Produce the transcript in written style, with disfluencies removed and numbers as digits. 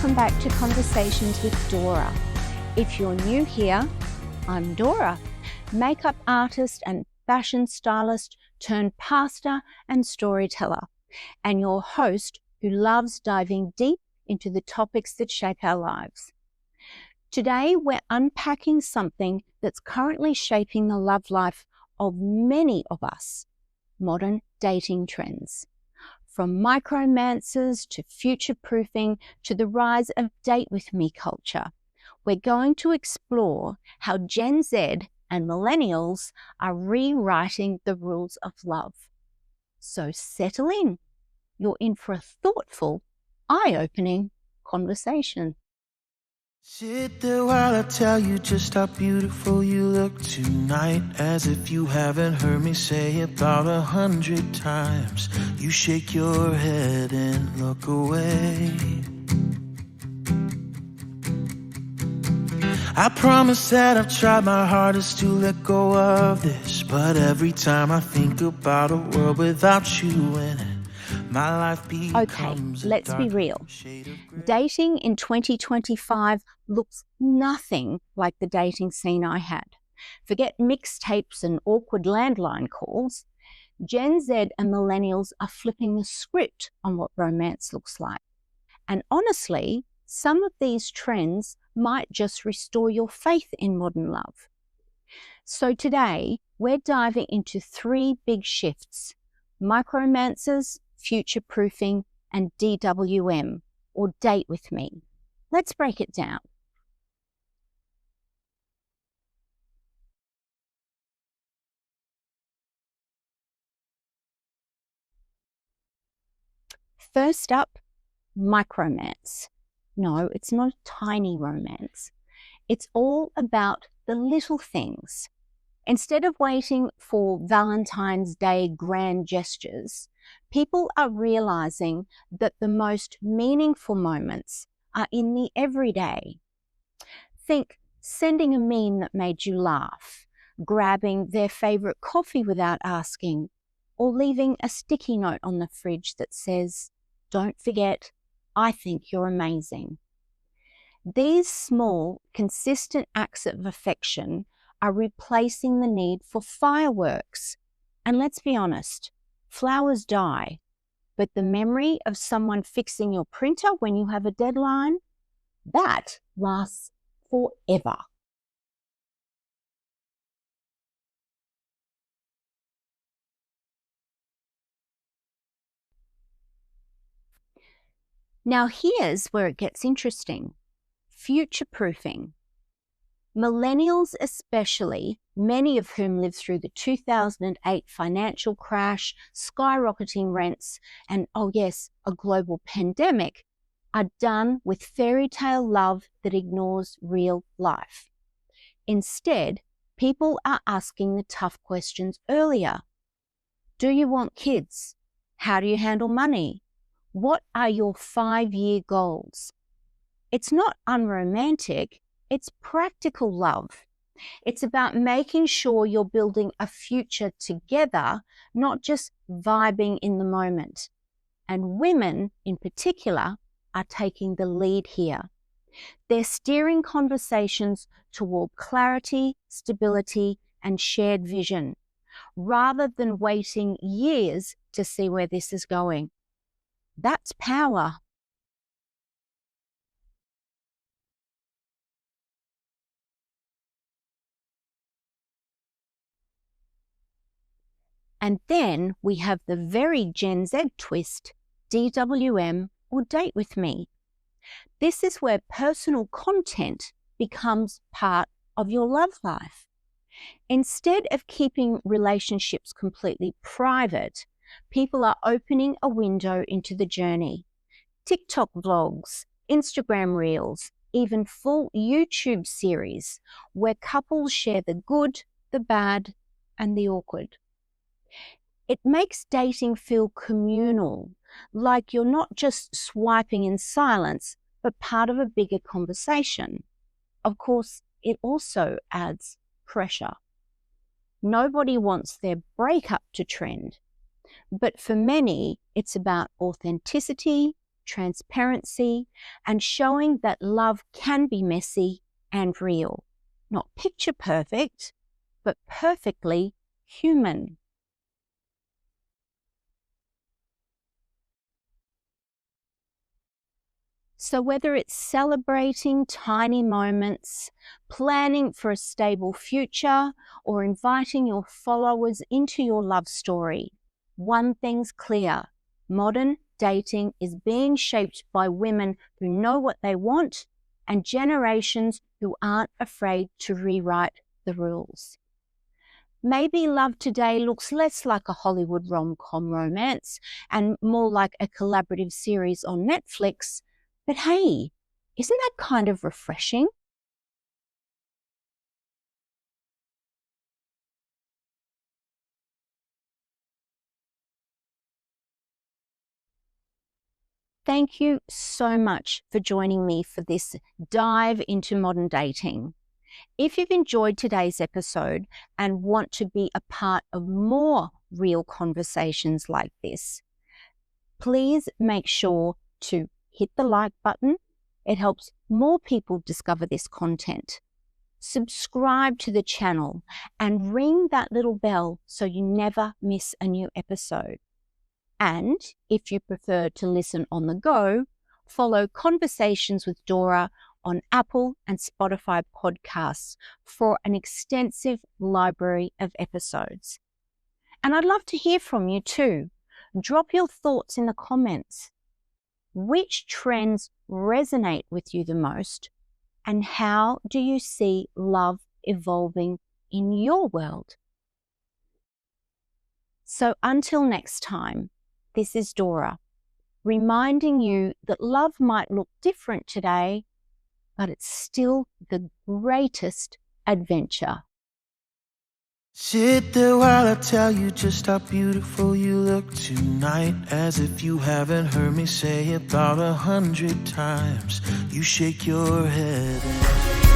welcome back to Conversations with Dora. If you're new here, I'm Dora, makeup artist and fashion stylist turned pastor and storyteller, and your host who loves diving deep into the topics that shape our lives. Today, we're unpacking something that's currently shaping the love life of many of us, modern dating trends. From micro-mances to future-proofing to the rise of date with me culture, we're going to explore how Gen Z and Millennials are rewriting the rules of love. So settle in. You're in for a thoughtful, eye-opening conversation. Sit there while I tell you just how beautiful you look tonight, as if you haven't heard me say about 100 times. You shake your head and look away. I promise that I've tried my hardest to let go of this, but every time I think about a world without you in it, my life becomes let's be real. Dating in 2025 looks nothing like the dating scene I had. Forget mixtapes and awkward landline calls. Gen Z and Millennials are flipping the script on what romance looks like. And honestly, some of these trends might just restore your faith in modern love. So today, we're diving into 3 big shifts: micro-mances, future-proofing, and DWM, or date with me. Let's break it down. First up, micromance. No, it's not a tiny romance. It's all about the little things. Instead of waiting for Valentine's Day grand gestures, people are realizing that the most meaningful moments are in the everyday. Think sending a meme that made you laugh, grabbing their favorite coffee without asking, or leaving a sticky note on the fridge that says, "Don't forget, I think you're amazing." These small, consistent acts of affection are replacing the need for fireworks. And let's be honest, flowers die, but the memory of someone fixing your printer when you have a deadline, that lasts forever. Now here's where it gets interesting. Future-proofing. Millennials especially, many of whom lived through the 2008 financial crash, skyrocketing rents, and oh yes, a global pandemic, are done with fairy tale love that ignores real life. Instead, people are asking the tough questions earlier. Do you want kids? How do you handle money? What are your 5-year goals? It's not unromantic. It's practical love. It's about making sure you're building a future together, not just vibing in the moment. And women, in particular, are taking the lead here. They're steering conversations toward clarity, stability, and shared vision, rather than waiting years to see where this is going. That's power. And then we have the very Gen Z twist, DWM, or date with me. This is where personal content becomes part of your love life. Instead of keeping relationships completely private, people are opening a window into the journey. TikTok vlogs, Instagram reels, even full YouTube series where couples share the good, the bad, and the awkward. It makes dating feel communal, like you're not just swiping in silence, but part of a bigger conversation. Of course, it also adds pressure. Nobody wants their breakup to trend, but for many, it's about authenticity, transparency, and showing that love can be messy and real. Not picture perfect, but perfectly human. So whether it's celebrating tiny moments, planning for a stable future, or inviting your followers into your love story, one thing's clear: modern dating is being shaped by women who know what they want and generations who aren't afraid to rewrite the rules. Maybe love today looks less like a Hollywood rom-com romance and more like a collaborative series on Netflix. But hey, isn't that kind of refreshing? Thank you so much for joining me for this dive into modern dating. If you've enjoyed today's episode and want to be a part of more real conversations like this, please make sure to hit the like button. It helps more people discover this content. Subscribe to the channel and ring that little bell so you never miss a new episode. And if you prefer to listen on the go, follow Conversations with Dora on Apple and Spotify podcasts for an extensive library of episodes. And I'd love to hear from you too. Drop your thoughts in the comments. Which trends resonate with you the most? And how do you see love evolving in your world? So until next time, this is Dora, reminding you that love might look different today, but it's still the greatest adventure. Sit there while I tell you just how beautiful you look tonight. As if you haven't heard me say about 100 times. You shake your head.